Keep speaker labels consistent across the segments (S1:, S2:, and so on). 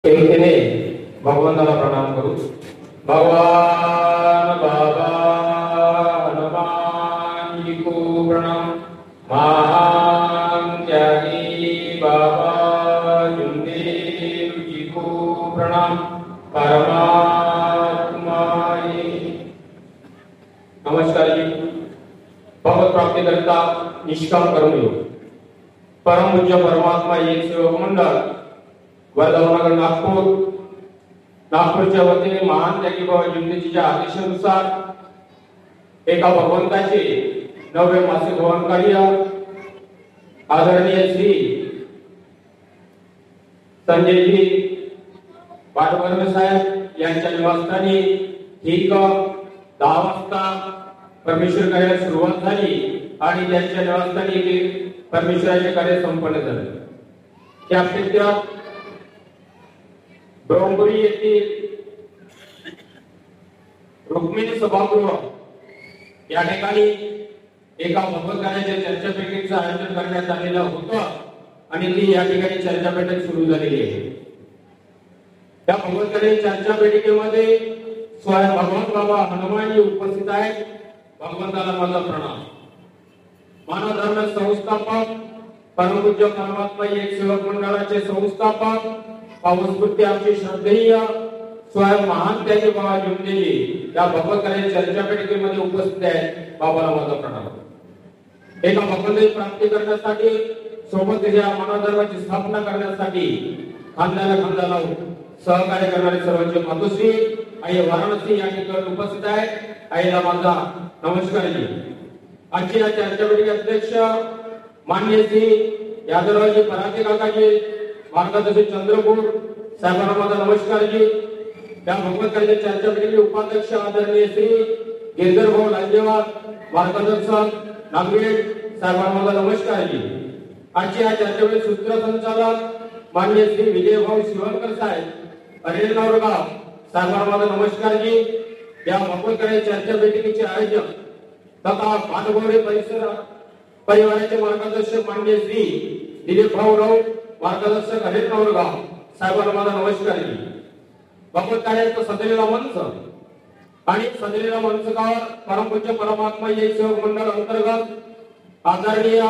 S1: एकतेने भगवंताला प्रणाम करू। भगवान बाबा हनुमान जी को प्रणाम। महान त्यागी बाबा जुंदेव जी को प्रणाम। परमात्मा नमस्कार जी। भगवत प्राप्ति करता निष्काम कर्मयोग परम पूज्य परमात्मा एक सेवक मंडळ वर्धमान नागपूरच्या वतीने महान त्यागी बाबा जुंदेजीच्या आदेशानुसार एका भगवंताचे नववे मासिक भवन कार्य आदरणीय श्री संजयजी पाटवर्ग साहेब यांच्या निवासस्थानी ठीक 10 वाजता परमेश्वर कार्याला सुरुवात झाली आणि त्यांच्या निवासस्थानी परमेश्वराचे कार्य संपन्न झाले। त्या ब्रह्मपुरी येथील रुक्मिणी सभागृह या ठिकाणी एका भगवत कार्याच्या चर्चापैकीचं आयोजन करण्यात आलेलं होतं आणि ती या ठिकाणी चर्चापैठक सुरू झालेली आहे। त्या भगवत कार्याच्या चर्चापैठकीमध्ये स्वयं भगवान बाबा हनुमानजी उपस्थित आहेत। भगवंताला माझा प्रणाम। मानव धर्म संस्थापक परमपूज्य परमात्मा एक सेवक मंडळाचे संस्थापक पावसपूर्ती आमचे श्रद्धेय स्वयं महान त्यागी बाबा जुंदेजी या भगवत कार्याच्या चर्चापैठकीमध्ये उपस्थित आहेत। बाबाला माझा प्रणाम। एका भगवंताची प्राप्ती करण्यासाठी सोबत या मानव धर्माची स्थापना करण्यासाठी खांद्याला खांदा लावून सहकार्य करणारे सर्वांचे मातोश्री आई वाराणसी या ठिकाणी उपस्थित आहेत। आईला माझा नमस्कार जी। आजची या चर्चापैठकी अध्यक्ष माननीय श्री यादवरावजी पराते काकाजी मार्गदर्शक चंद्रपूर साहेबांना माझा नमस्कार जी। त्या भगवत कार्याच्या चर्चापैठकीचे उपाध्यक्ष आदरणीय श्री गिरधरभाऊ लांजेवार मार्गदर्शक नागवेड साहेबांना माझा नमस्कार जी। आजची या चर्चापैठकीचे सूत्रसंचालक माननीय श्री विजयभाऊ शिवणकर साहेब अरेनवरगाव साहेबांना माझा नमस्कार जी। या भगवत कार्याच्या चर्चापैठकीचे आयोजक तथा भानगोरे परिवाराचे मार्गदर्शक माननीय श्री दिलीप भाऊ राऊत मार्गदर्शक अरेनवरगाव साहेबांना माझा नमस्कार जी। भगवत कार्याचा सजलेला मंच आणि सजलेला मंचकावर परमपूज्य परमात्मा एक सेवक मंडळ अंतर्गत आदरणीय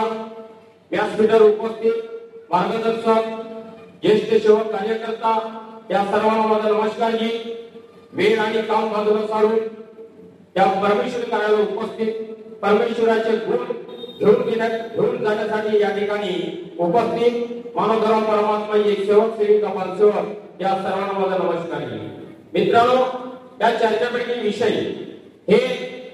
S1: व्यासपीठावर उपस्थित मार्गदर्शक ज्येष्ठ सेवक कार्यकर्ता या सर्वांना माझा नमस्कार जी। वेळ आणि काम बाजूला सारून या परमेश्वर कार्याला उपस्थित परमेश्वराचे गुण घेऊन जाण्यासाठी या ठिकाणी उपस्थित मानवधर्म परमात्मा एक सेवक सेविका बालसेवक या सर्वांना माझा नमस्कार जी। मित्रांनो, या चर्चापैठकी विषयी हे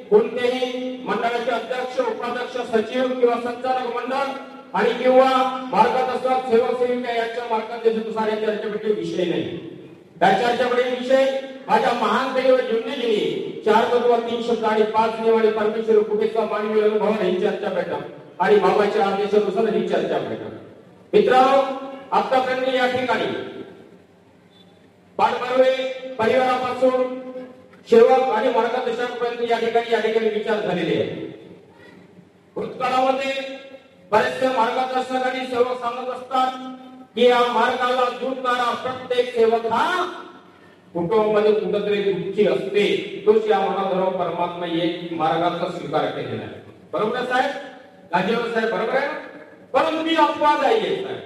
S1: कोणतेही मंडळाचे अध्यक्ष उपाध्यक्ष सचिव किंवा संचालक मंडळ आणि किंवा मार्गदर्शक सेवक सेविका यांच्या मार्गदर्शनानुसार या चर्चापैठकी विषय नाही। त्या चर्चापैठकी विषय माझ्या महान दैव जुंदेजींनी 4 तत्व 3 शब्द आणि 5 नियम आणि परमेश्वर कृपेचा मानवी अनुभव ही चर्चा बैठक आणि बाबाच्या आदेशानुसार ही चर्चा बैठक। मित्रांनो, आतापर्यंत या ठिकाणी पाटबर्वे परिवारापासून सेवक आणि मार्गदर्शकापर्यंत या ठिकाणी विचार झालेले आहेत। भूतकाळामध्ये बरेचसे मार्गदर्शक आणि सेवक सांगत असतात की या मार्गाला जुळणारा प्रत्येक सेवक हा कुटुंबामध्ये कुठेतरी दुःखी असते, तोच या मानवधर्म परमात्मा एक मार्गाचा स्वीकार केलेला आहे। बरोबर आहे साहेब? गाजेवर साहेब बरोबर आहे? परंतु मी अपवाद आहे साहेब।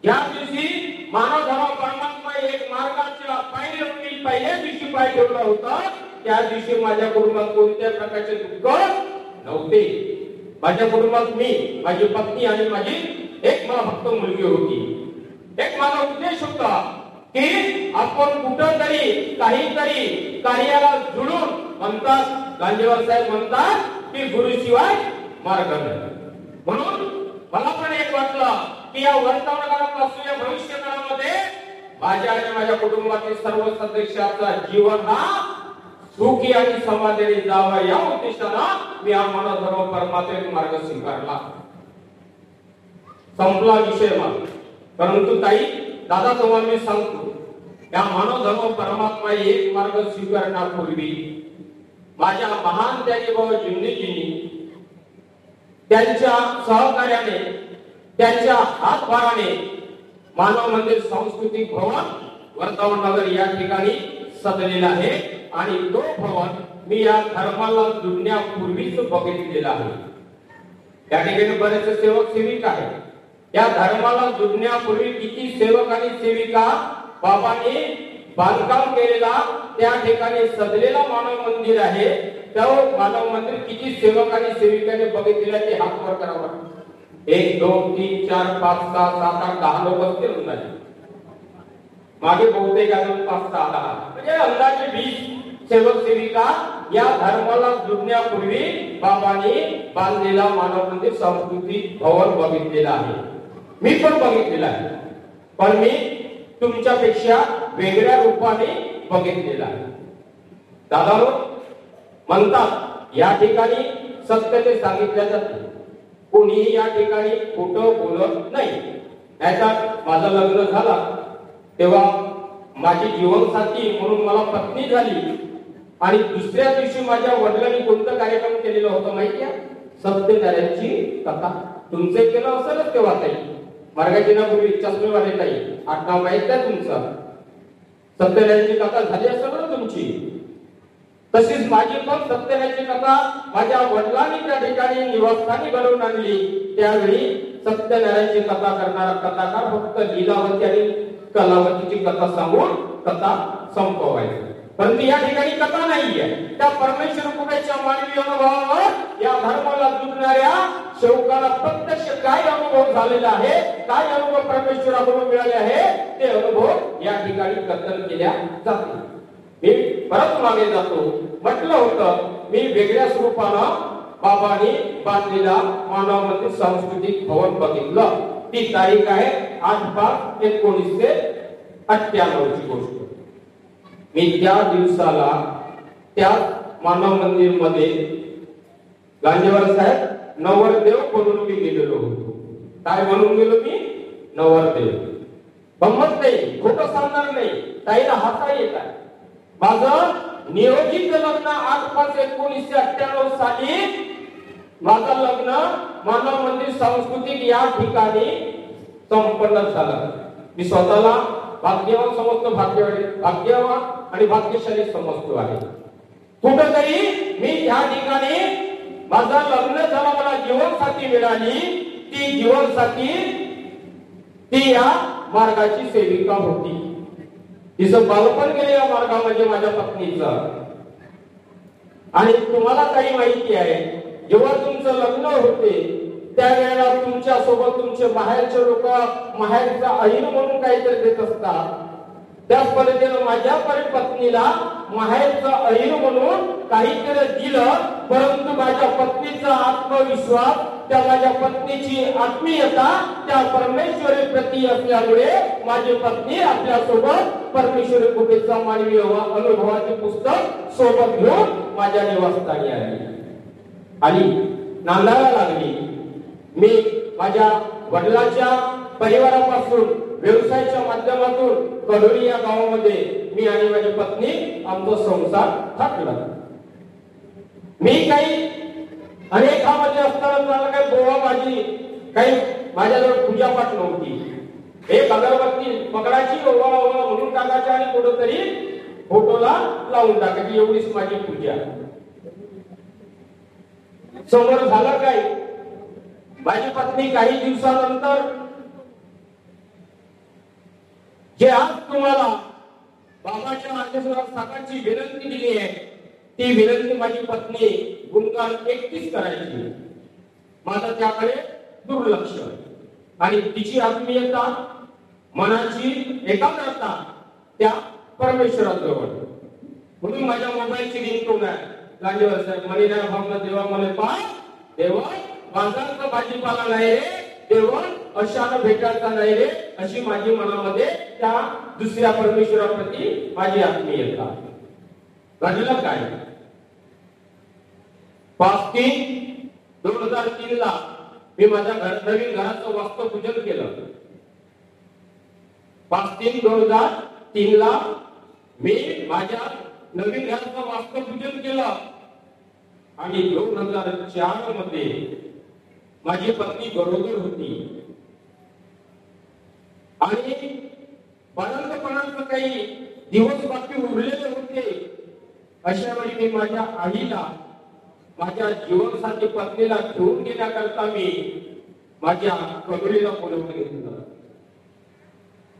S1: या दिवशी मानवधर्म परमात्मा एक मार्गाच्या पहिल्या दिवशी पाय ठेवला होता, त्या दिवशी माझ्या कुटुंबात कोणत्या प्रकारचे दुःख नव्हते। माझ्या कुटुंबात मी, माझी पत्नी आणि माझी एक मला फक्त मुलगी होती। एक माझा उद्देश होता की आपण कुठंतरी काहीतरी कार्याला जुळून म्हणतात, गांधीवार साहेब म्हणतात की गुरुशिवाय मार्ग नाही। म्हणून मला पण एक वाटलं की या वर्तमान काळापासून या भविष्य काळामध्ये माझ्या आणि माझ्या कुटुंबातील सर्व सदस्यांचा जीवन हा सुखी आणि समाधानी जावा या उद्देशानं मी हा मानवधर्म परमात्म्याचा मार्ग स्वीकारला। संपला विषय माझा। परंतु ताई दादा तुम्हाला मी सांगतो, या मानवधर्म परमात्मा एक मार्ग स्वीकारण्यापूर्वी माझ्या महान त्यागी बाबा जुंदेजींनी त्यांच्या सहकार्याने त्यांच्या हातभाराने मानव मंदिर सांस्कृतिक भवन वर्तमान नगर या ठिकाणी सजलेला आहे आणि तो भवन मी या धर्माला जुळण्यापूर्वीच बघितलेला आहे। त्या ठिकाणी बरेचसे सेवक सेविका आहेत। या धर्माला जुळण्यापूर्वी किती सेवक आणि सेविका बाबांनी बांधकाम केलेला त्या ठिकाणी सजलेला मानव मंदिर आहे। त्या मानव मंदिर किती सेवक आणि सेविकांनी बघितलेला ते हात वर करावा। 1 2 3 4 5 6 7 8 10 लोक असतील अंदाजे, मागे बहुतेक अजून 5 6 10 म्हणजे अंदाजे 20 सेवक सेविका या धर्माला जुळण्यापूर्वी बाबांनी बांधलेला मानव मंदिर सांस्कृतिक भवन बघितलेला आहे। मी पण बघितलेला आहे, पण मी तुमच्यापेक्षा वेगळ्या रूपाने बघितलेला आहे। दादा म्हणतात या ठिकाणी सत्य ते सांगितले जाते, कोणीही या ठिकाणी खोटं बोलत नाही। याच्यात माझं लग्न झाला तेव्हा माझी जीवनसाथी म्हणून मला पत्नी झाली आणि दुसऱ्या दिवशी माझ्या वडिलांनी कोणता कार्यक्रम केलेला होता माहिती आहे? सत्यनारायणची कथा। तुमचे केलं असेलच तेव्हा ताई, मार्गाजीनापूर्वी चष्मेवाले ताई, आडनाव माहित आहे तुमचं? सत्यनारायणची कथा झाली असेल ना तुमची? तशीच माझी पण सत्यनारायणची कथा माझ्या वडिलांनी त्या ठिकाणी निवासस्थानी घडवून आणली। त्यावेळी सत्यनारायणची कथा करणारा कथाकार फक्त लीलावती आणि कलावतीची कथा सांगून कथा संपवायची, परंतु या ठिकाणी कथा नाहीये। त्या परमेश्वर कृपेच्या मानवी अनुभवावर या धर्माला जुळणाऱ्या सेवकाला प्रत्यक्ष काय अनुभव झालेला आहे, काय अनुभव परमेश्वराकडून मिळाले आहे ते अनुभव या ठिकाणी कथन केल्या जाते। मी परत मागे जातो, म्हटलं होतं मी वेगळ्या स्वरूपानं बाबांनी बांधलेला मानव मंदिर सांस्कृतिक भवन बघितलं। ती तारीख आहे 8/5/1998 ची गोष्ट। मी त्या दिवसाला त्या मानव मंदिर मध्ये गांजेवार साहेब नवरदेव म्हणून मी गेलेलो होतो। काय म्हणून गेलो मी? नवरदेव। गंमत नाही, खोटं सांगणार नाही, ताईला हसा येत आहे। माझं नियोजित लग्न 8/5/1998 साली माझं लग्न मानव मंदिर सांस्कृतिक या ठिकाणी संपन्न झालं। मी स्वतःला भाग्यवान समजतो, भाग्यवान आणि भाग्यशाली समजतो आहे। कुठेतरी मी या ठिकाणी माझं लग्न झालं, मला जीवनसाथी मिळाली। ती जीवनसाथी ती या मार्गाची सेविका होती। तिचं बालपण गेले या मार्गामध्ये माझ्या पत्नीचं। आणि तुम्हाला काही माहिती आहे, जेव्हा तुमचं लग्न होते त्यावेळेला तुमच्या सोबत तुमचे बाहेरचे लोक माहेरचा ऐन म्हणून काहीतरी देत असतात। त्याच पद्धतीने माझ्या पत्नीला माहेरचं ऐन म्हणून काहीतरी दिलं, परंतु माझ्या पत्नीचा आत्मविश्वास, त्या माझ्या पत्नीची आत्मीयता त्या परमेश्वरी प्रती असल्यामुळे माझी पत्नी आपल्या सोबत परमेश्वरी कृपेचा मानवी अनुभवाचे पुस्तक सोबत घेऊन माझ्या निवासस्थानी आली नांदायला लागली। मी माझ्या वडिलांच्या परिवारापासून व्यवसायाच्या माध्यमातून कडोली या गावामध्ये मी आणि माझी पत्नी आमचा संसार थाटला। मी काही अनेकामध्ये असताना मला काही बोवा माझी काही माझ्याजवळ पूजापाठ नव्हती। एक अगरबत्ती पकडायची, ओवा ओवा म्हणून टाकायची आणि कुठेतरी फोटोला लावून टाकायची, एवढीच माझी पूजा। समोर झालं काय, माझी पत्नी काही दिवसानंतर जे आज तुम्हाला बाबाच्या आदेशावर साकारची विनंती दिली आहे, ती विनंती माझी पत्नी गुणगान एकटीच करायची। माझं त्याकडे दुर्लक्ष आणि तिची आत्मीयता, मनाची एकाग्रता त्या परमेश्वराजवळ। म्हणून माझ्या मोबाईलची रिंगटोन आहे, गांजेवार साहेब मनीरा भावना देवा मला पाय देवा, बाजारचा भाजीपाला नाही रे देवा, अशानं भेटायचा नाही रे, अशी माझी मनामध्ये त्या दुसऱ्या परमेश्वराप्रती माझी आत्मीयता। घडलं काय, 5/3/2003 ला मी माझ्या नवीन घराचं वास्तुपूजन केलं। 5/3/2003 ला मी माझ्या नवीन घराचं वास्तुपूजन केलं आणि 2004 मध्ये माझी पत्नी गरोदर होती आणि बालपणाचं काही दिवस बाकी उरलेले होते, अशा वेळी मी माझ्या आईला, माझ्या जीवनसाथी पत्नीला घेऊन घेण्याकरता मी माझ्या कबरीला बोलवून घेतलं.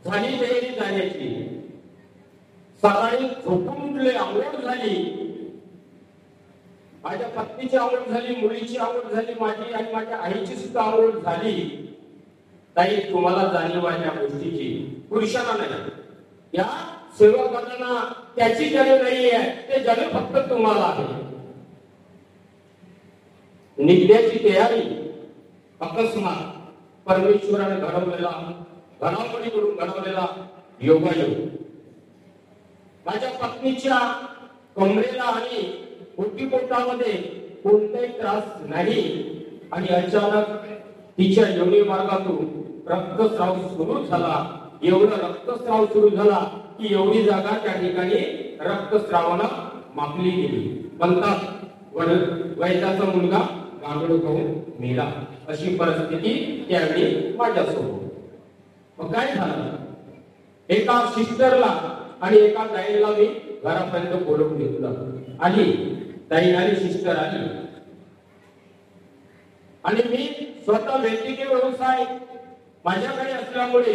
S1: झाली तयारी जाण्याची. सकाळी झोपून उठले, आंघोळ झाली, माझ्या पत्नीची आंघोळ झाली, मुलीची आंघोळ झाली, माझी आणि माझ्या आईची सुद्धा आंघोळ झाली. ताई, तुम्हाला जाणीव आहे त्या गोष्टीची, पुरुषांना नाही. या सेवकांना त्याची जाणीव नाही आहे, ते जाणीव फक्त तुम्हाला आहे. निघण्याची तयारी अकस्मात परमेश्वराने घडवलेला, घडामोडीकडून घडवलेला योगायोग. माझ्या पत्नीच्या कमरेला आणि पोटामध्ये कोणताही त्रास नाही आणि अचानक तिच्या योनी मार्गातून रक्तस्राव सुरू झाला. एवढा रक्तस्राव सुरू झाला की एवढी जागा त्या ठिकाणी रक्तस्रावानं मापली गेली. म्हणतात वैद्याचा मुलगा गांगडो होऊन मेला, अशी परिस्थिती त्यावेळी माझ्यासोबत. मग काय झालं, एका सिस्टरला आणि एका ताईला मी घरापर्यंत बोलवून घेतलं. आली ताई आली, सिस्टर आली आणि मी स्वतः वैद्यकीय व्यवसाय माझ्याकडे असल्यामुळे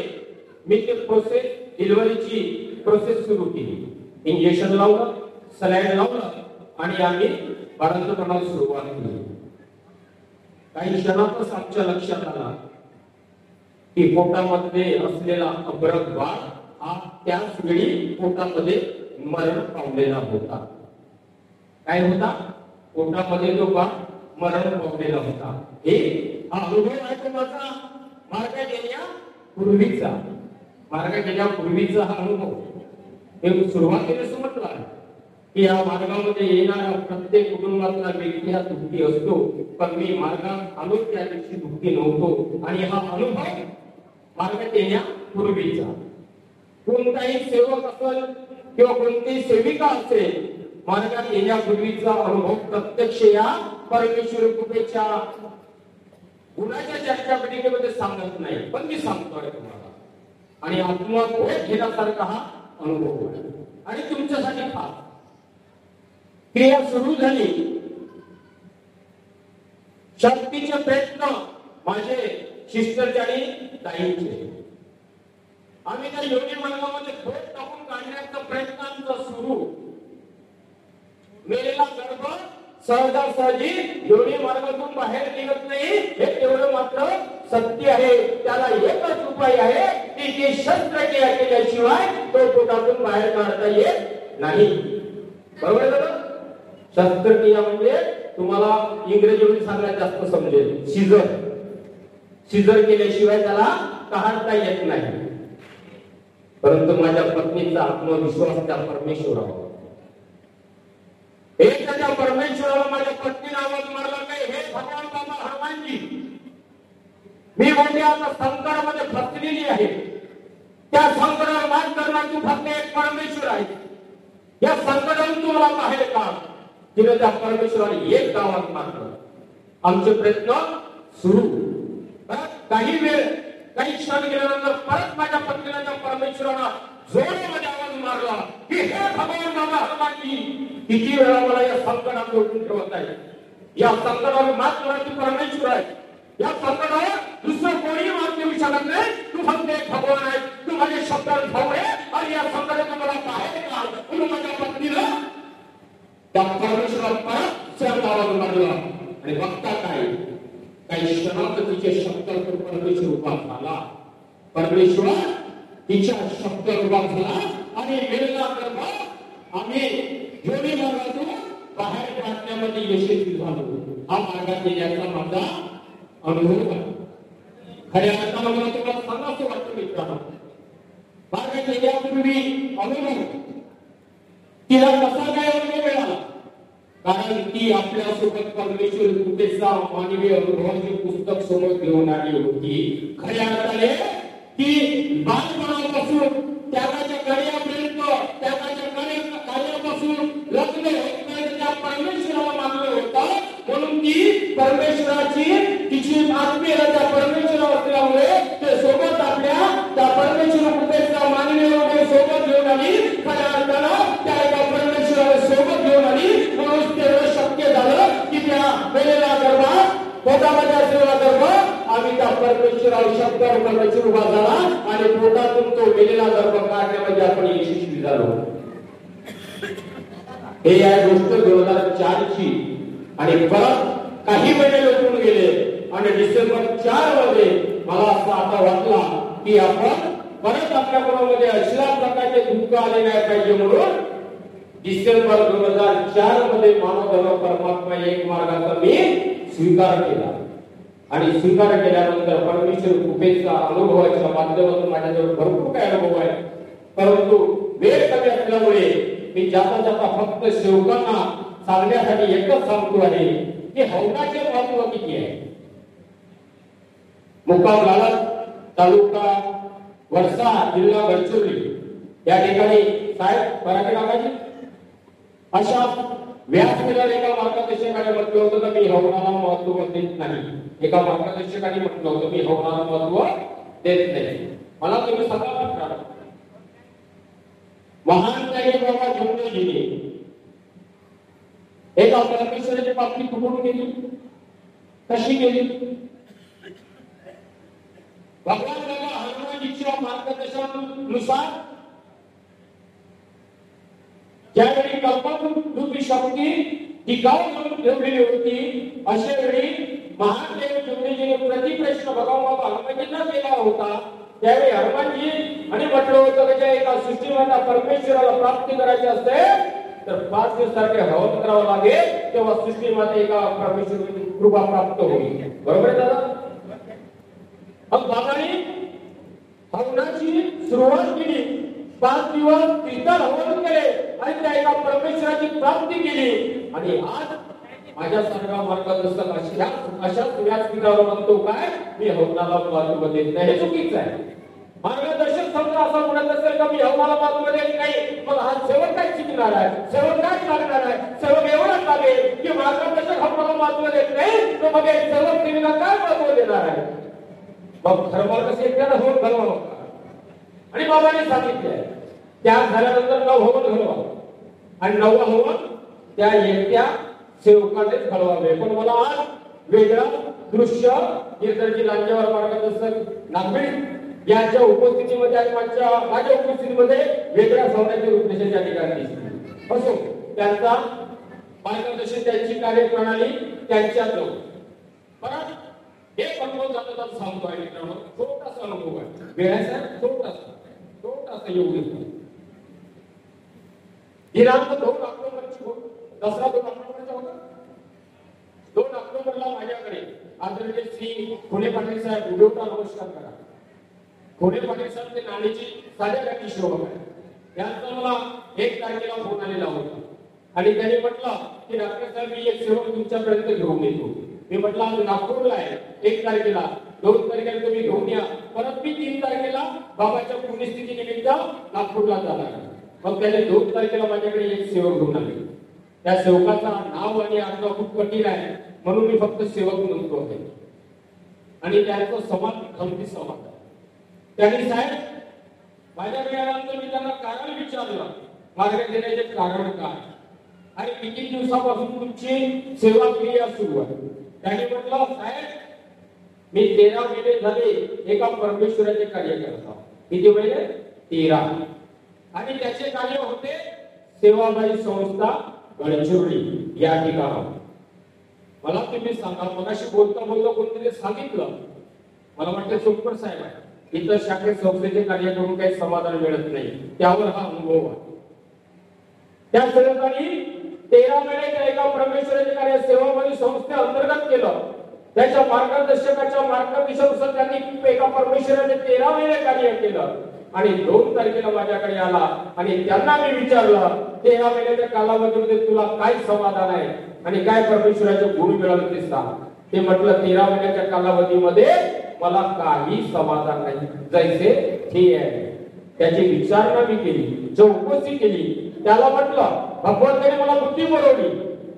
S1: मी ते प्रोसेस, डिलिव्हरीची प्रोसेस सुरू केली. इंजेक्शन लावलं, सलाईन लावलं आणि आम्ही बाळंतपणाला सुरुवात केली. काही क्षणातच आमच्या लक्षात आला की पोटामध्ये असलेला अब्रक बाळ हा त्याच वेळी पोटामध्ये मरण पावलेला होता. काय होता? पोटामध्ये तो बाळ मरण पावलेला होता. हे हा अनुभव आहे तो माझा मार्गात येण्यापूर्वीचा, मार्गात येण्यापूर्वीचा हा अनुभव. हे सुरुवातीला समजला की या मार्गामध्ये येणारा प्रत्येक कुटुंबातला व्यक्ती हा दुःखी असतो, पण मी मार्गात आलो त्या दिवशी दुःखी नव्हतो. आणि हा अनुभव मार्गात येण्यापूर्वीचा. कोणताही सेवक असेल किंवा कोणतीही सेविका असेल, मार्गात येण्यापूर्वीचा अनुभव प्रत्यक्ष या परमेश्वर कृपेच्या गुणाच्या चर्चापटिकेमध्ये सांगत नाही, पण मी सांगतोय तुम्हाला. आणि आत्मा बोध घेण्यासारखा हा अनुभव आहे. आणि तुमच्यासाठी खास क्रिया सुरू झाली. शक्तीचे प्रयत्न माझे सिस्टरचे आणि ताईंचे. आम्ही त्या योनी मार्गामध्ये बोट टाकून काढण्याचा प्रयत्नांचा सुरू. मेलेला गर्भ सहजासहजी योनी मार्गातून बाहेर निघत नाही, हे तेवढं मात्र सत्य आहे. त्याला एकच उपाय आहे की ते शस्त्रक्रिया केल्याशिवाय तो पोटातून बाहेर काढता येत नाही. बरोबर आहे? शस्त्रक्रिया म्हणजे तुम्हाला इंग्रजीमध्ये सांगायला जास्त समजेल, सीझर. सीझर केल्याशिवाय त्याला काढता येत नाही. परंतु माझ्या पत्नीचा आत्मविश्वास त्या परमेश्वरावर, एक त्या परमेश्वराला माझ्या पत्नीने आवाज मारला काय, हे भगवान बाबा हनुमानजी, मी मोठ्या आता संकटामध्ये फसलेली आहे. त्या संकटावर मात करणारी फक्त एक परमेश्वर आहे. या संकटातून तुम्हाला बाहेर काढ. तिने त्या परमेश्वराने एक गावात मारलं. आमचे प्रयत्न सुरू. काही वेळ, काही क्षण गेल्यानंतर परत माझ्या पत्नीला त्या परमेश्वराला जोरामध्ये आवाज मारला की हे भगवान बाबा हनुमानजी, किती वेळा मला या संकटात ओढून ठेवत आहे. या संकटावर मात करणारी परमेश्वर आहे. या संकटावर दुसरं कोणी मात देऊ शकत नाही. तू फक्त एक भगवान आहे. तू माझे शब्दात भाऊ आहे आणि या संकटातून मला बाहेर काढ. म्हणून माझ्या पत्नीला त्या परमेश्वराला परत आवाज मारला. आणि बघता काय, काही क्षणात तिचे शब्दातून परमेश्वर उभा झाला. परमेश्वर तिच्या शब्द उभा झाला आणि मेलेला गर्भ आम्ही योनी मार्गातून बाहेर काढण्यामध्ये यशस्वी झालो. हा मार्गात येण्याचा माझा अनुभव आहे. खऱ्या अर्थानं मला तुम्हाला सांगावं वाटतं मित्रांनो, मार्गात येण्यापूर्वी अनुभव तिला कसा काय अनुभव मिळाला? कारण ती आपल्यासोबत परमेश्वर कृपेचा मानवी अनुभवाचे पुस्तक समोर घेऊन आली होती. खऱ्या अर्थाने ती बालपणापासून त्यागाच्या कार्यापर्यंत, त्यागाच्या कार्यापासून लग्न होईपर्यंत त्या परमेश्वराला मानलं होतं. म्हणून ती परमेश्वराची, तिची आत्मीयता त्या परमेश्वरावर असल्यामुळे ते सोबत आपल्या त्या परमेश्वर कृपेचा मानवी पत्त्यावर परमेश्वर उभा झाला आणि पोटातून तो मेलेला गर्भ काढण्यामध्ये आपण यशस्वी झालो. हे या गोष्ट 2004 ची. आणि परत काही महिने लोटून गेले आणि डिसेंबर 4 मध्ये मला असं आता वाटला की आपण परत आपल्या मनामध्ये अशा प्रकारचे दुःख आले नाही पाहिजे म्हणून डिसेंबर 2004 मध्ये मानव धर्म परमात्मा एक मार्गाचा मी स्वीकार केला. आणि स्वीकार केल्यानंतर परमेश्वर कृपेचा अनुभवाच्या माध्यमातून माझ्याजवळ भरपूर काय अनुभव आहे. परंतु वेळ कमी असल्यामुळे मी जाता जाता फक्त सेवकांना सांगण्यासाठी एकच सांगतो आहे की हवनाचे महत्व किती आहे. मुक्काम लालच, तालुका वर्षा, जिल्हा गडचिरोली या ठिकाणी साहेब मराठी काकाजी अशा व्यासपीठावर एका मार्गदर्शकाने म्हटलं होतं की मी हवनाला महत्व देत नाही. एका मार्गदर्शकाने म्हटलं होतं मी हवनाला महत्व देत नाही. मला तुम्ही सांगा महान त्यागी बाबा जोंधळेजीने एका परमेश्वराची प्राप्ती कुठून केली, कशी केली? भगवान बाबा हनुमानजीच्या मार्गदर्शनानुसार ज्यावेळी कल्पवृत्ती शक्ती टिकाऊ करून ठेवलेली होती अशा वेळी महान देव जोंधळेजीने प्रतिप्रश्न भगवान बाबा हनुमानजींना केला होता. त्यावेळी हनुमानजी आणि म्हटलं होतं की एका सृष्टीमधला परमेश्वराला प्राप्ती करायची असते तर 5 दिवसासारखे हवन करावं लागेल तेव्हा सृष्टीमध्ये एका परमेश्वराची कृपा प्राप्त होईल. बरोबर आहे दादा? मग बाबांनी हवनाची सुरुवात केली. 5 दिवस कीर्तन हवन केले आणि त्या एका परमेश्वराची प्राप्ती केली. आणि आज माझ्यासारखा मार्गदर्शक अशा व्यासपीठावर म्हणतो काय मी हवनाला महत्व देत नाही. हे चुकीचं आहे. मार्गदर्शक समजा असं म्हणत असेल का मी हवनाला महत्व देत नाही मग हा सेवक काय शिकणार आहे, सेवक काय लागणार आहे? सेवक एवढंच लागेल की मार्गदर्शक हवनाला महत्व देत नाही तर मग सेवक देवीला काय महत्व देणार आहे? मग खरं कसे एकट्याला होऊन घालवा. आणि बाबांनी सांगितले त्या झाल्यानंतर 9 हवन घालवा आणि 9वा हवन त्या एकट्या सेवकानेच घडवावे. पण मला आज वेगळं दृश्य गिरधरजी लांजेवार मार्गदर्शक नागभीड यांच्या उपस्थितीमध्ये आणि माझ्या उपस्थितीमध्ये वेगळ्या सवण्याची रूपरेषा त्या ठिकाणी दिसली. असो त्यांचा मार्गदर्शन त्यांची कार्यप्रणाली त्यांच्यात परत एक अनुभव जाता सांगतो आहे मित्रांनो. छोटासा अनुभव आहे. वेळाचा छोटासा एवढी दिनांक 2 ऑक्टोबरची दसरा 2 ऑक्टोबरचा होता. 2 ऑक्टोबरला माझ्याकडे आदरणीय श्री खोले पाटील साहेब व्हिडिओचा नमस्कार करा. खोले पाटील साहेब ते नाणेची साध्या गाठी सेवक आहे. यांचा मला 1 तारखेला फोन आलेला होता आणि त्यांनी म्हटलं की डॉक्टर साहेब मी एक सेवक तुमच्यापर्यंत घेऊन येतो. मी म्हटलं आज नागपूरला आहे 1 तारखेला, 2 तारखेला तुम्ही घेऊन या. परत मी 3 तारखेला बाबाच्या पुण्यस्थिती निमित्त नागपूरला जाणार. मग त्याने 2 तारखेला माझ्याकडे एक सेवक घेऊन आले. त्या सेवकाचा नाव आणि आडनाव खूप कठीण आहे म्हणून मी फक्त सेवक म्हणतो आहे. आणि त्याचा समाज खमती समाज त्यांनी साहेब माझ्याकडे आल्यानंतर मी त्यांना कारण विचारलं मार्ग देण्याचे कारण काय आणि किती दिवसापासून तुमची सेवा क्रिया सुरू आहे. त्यांनी म्हटलं साहेब मी 13 महिने झाले एका परमेश्वराचे कार्य करतो. किती महिने? 13. आणि त्याचे कार्य होते सेवाभावी संस्था गडचिरोली या ठिकाणी. मला तुम्ही सांगा मगाशी बोलता कोणतरी सांगितलं मला वाटतं सुपर साहेब आहे इतर शाखेत संस्थेचे कार्य करून काही समाधान मिळत नाही. त्यावर हा अनुभव आहे. त्या सेवकांनी 13 महिने एका परमेश्वराचे कार्य सेवाभावी संस्थे अंतर्गत केलं. त्याच्या मार्गदर्शकाच्या मार्गदर्शनानुसार त्यांनी एका परमेश्वराचे 13 महिने कार्य केलं. आणि 2 तारखेला माझ्याकडे आला आणि त्यांना मी विचारलं 13 महिन्याच्या कालावधीमध्ये तुला काय समाधान आहे आणि काय परमेश्वराचे गुण मिळाले ते सांग. ते म्हटलं 13 महिन्याच्या कालावधीमध्ये मला काही समाधान नाही जैसे हे आहे. त्याची विचारणा मी केली, चौकशी केली. त्याला म्हटलं भगवंताने मला बुद्धी पुरवली.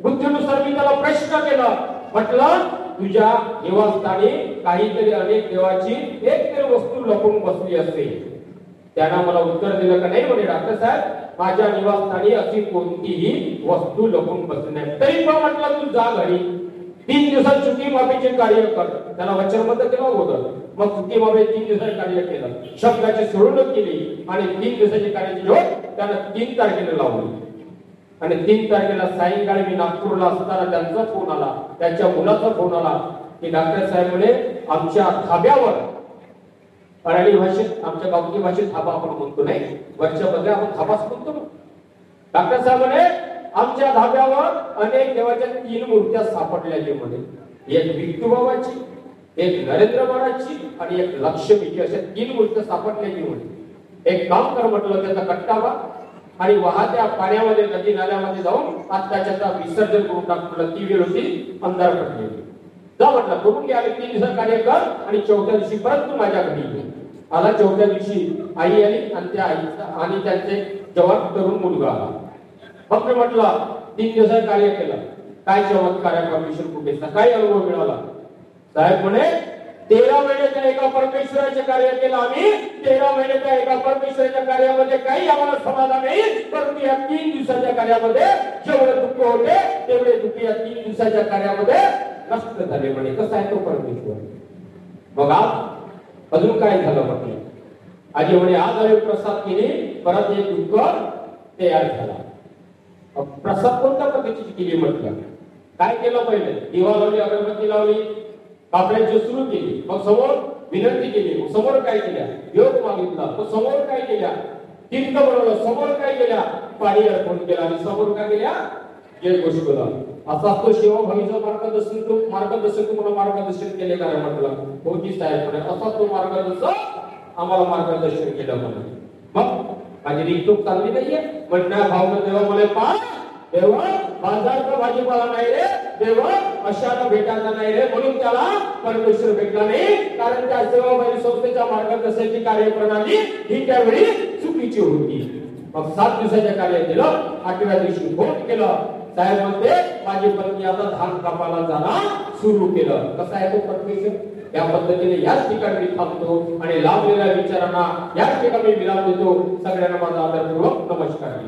S1: बुद्धीनुसार मी त्याला प्रश्न केला. म्हटलं तुझ्या निवासस्थानी काहीतरी अनेक देवाची एक तरी वस्तू लपून बसली असते. त्यांना मला उत्तर दिलं का नाही म्हणे डॉक्टर साहेब माझ्या निवासस्थानी अशी कोणतीही वस्तू लपून बसली नाही. तरी पण म्हटलं तू जा घरी 3 दिवसात चुकी माफीचे कार्य कर. त्याला वचनबद्ध केलं होतं. मग चुकी माफी 3 दिवसाचे कार्य केलं, शब्दाची सोडवणूक केली आणि 3 दिवसाची कार्याची जोड त्याला 3 तारखेला लावली. आणि 3 तारखेला सायंकाळी मी नागपूरला असताना त्यांचा फोन आला, त्यांच्या मुलाचा फोन आला की डॉक्टर साहेब म्हणे आमच्या धाब्यावर, परळी भाषेत आमच्या गावठी भाषेत धाबा आपण म्हणतो नाही, वरच्या बदले आपण धाबाच म्हणतो. डॉक्टर साहेब म्हणे आमच्या धाब्यावर अनेक देवाच्या 3 मूर्त्या सापडल्या म्हणे. एक विठ्ठोबाची, एक नरेंद्र महाराजची आणि एक लक्ष्मीची, अशा 3 मूर्त्या सापडल्या म्हणे. एक काम कर म्हटलं, त्याचा कट्टा बांध आणि वाहत्या पाण्यामध्ये नदी नाल्यामध्ये जाऊन आत्ताच्या विसर्जन करून टाकलं. ती वेळ होती, अंधार पडलेली. जा म्हटलं करून घ्या, 3 दिवसात कार्य कर आणि 4थ्या दिवशी परत तू माझ्या घरी ये. आला 4थ्या दिवशी आई आली आणि त्या आईचा आणि त्यांचे जवान तरुण मुलगा आला. मग मी म्हटलं 3 दिवसात कार्य केलं, काय चमत्कार आहे परमेश्वर कुठे, काय अनुभव मिळाला. साहेब म्हणे 13 महिन्याच्या एका परमेश्वराचे कार्य केलं आम्ही. 13 महिन्याच्या एका परमेश्वराच्या कार्यामध्ये काही आम्हाला समाधान नाही, परंतु या 3 दिवसाच्या कार्यामध्ये जेवढे दुःख होते तेवढे दुःख या 3 दिवसाच्या कार्यामध्ये नष्ट झाले म्हणे. कसा आहे तो परमेश्वर. मग आज अजून काय झालं म्हटलं, आजी म्हणे आज आम्ही प्रसाद केली, परत एक दुःख तयार झाला. प्रसाद कोणत्या पद्धतीची केली म्हटलं, काय केलं पहिले, दिवा लावली, अगरबत्ती लावली, कापड्याची सुरू केली, मग समोर विनंती केली, मग समोर काय केल्या, योग मागितला, मग समोर काय केल्या, तीर्थ बनवलं, समोर काय केल्या, पाणी अर्पण केलं आणि समोर काय केल्या, जय घोषित. असा तो सेवाभावीचा मार्गदर्शन तुम्हाला मार्गदर्शन केले काय म्हटलं, होती साहेब म्हणे असा तो मार्गदर्शक आम्हाला मार्गदर्शन केलं म्हणे. मग माझी रिक्तूक चालली नाहीये म्हणण्या भावना, देवा मला पा देवा बाजारचा भाजीपाला नाही रे देवा, अशाला भेटायचा नाही रे, म्हणून त्याला परमेश्वर भेटला नाही, कारण त्या सेवाभावी संस्थेच्या मार्गदर्शनाची कार्यप्रणाली ही त्यावेळी चुकीची होती. मग 7 दिवसाच्या कार्य केलं, 8व्या दिवशी फोन केलं, साहेब म्हणते माझी पत्नी आता धान कापायला जाणं सुरू केलं. कसा आहे तो परमेश्वर. या पद्धतीने याच ठिकाणी मी थांबतो आणि लाभलेल्या विचारांना याच ठिकाणी विराम देतो. सगळ्यांना माझा आदरपूर्वक नमस्कार.